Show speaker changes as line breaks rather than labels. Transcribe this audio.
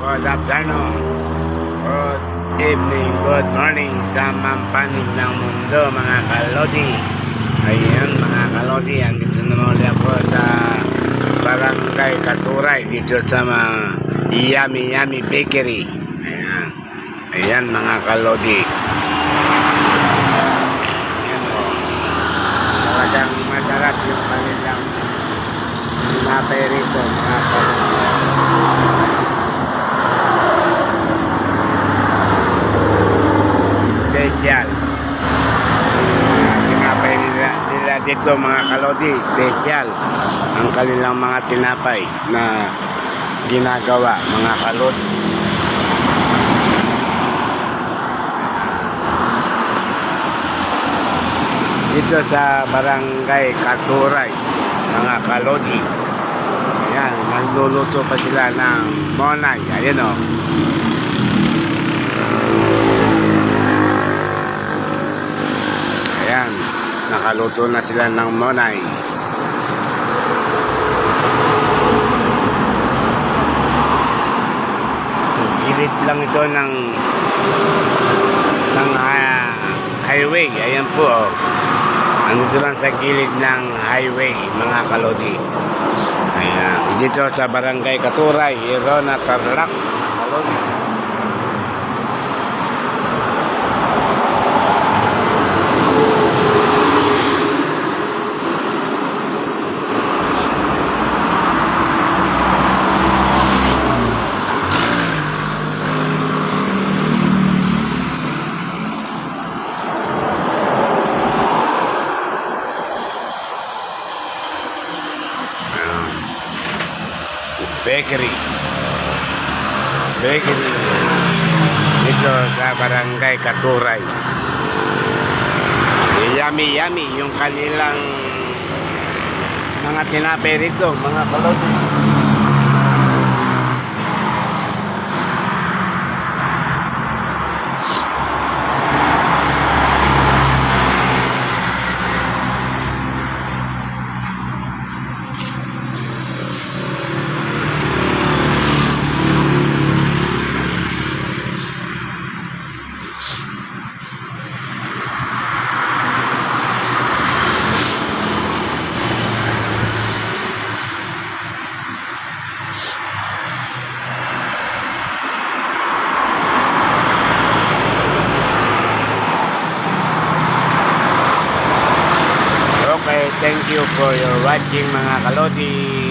good afternoon, good evening, good morning sa mampanig ng mundo mga kalodi. Ayan mga kalodi, andito naman ulit ako sa Barangay Katuray dito sa Yummy Yummy Bakery. Ayan mga kalodi. Ayan o, talagang masarap yung kanilang tinapay rito mga kalodi. Special tinapay nila dito mga kalodi, special ang kanilang mga tinapay na ginagawa mga kalodi. Dito sa Barangay Katuray mga kalodi. Ayan, nagluluto pa sila ng monay. Ayan o. Ayan, nakaluto na sila ng monay. Gilid lang ito ng highway. Ayan po oh. Andito lang sa gilid ng highway mga kalodi. Ayan, dito sa Barangay Katuray, Irona, Tarlac, kalodi. Bakery dito sa Barangay Katuray. Yummy yummy yung kanilang mga tinapay rito mga kalodi. Okay, thank you for your watching mga kalodi.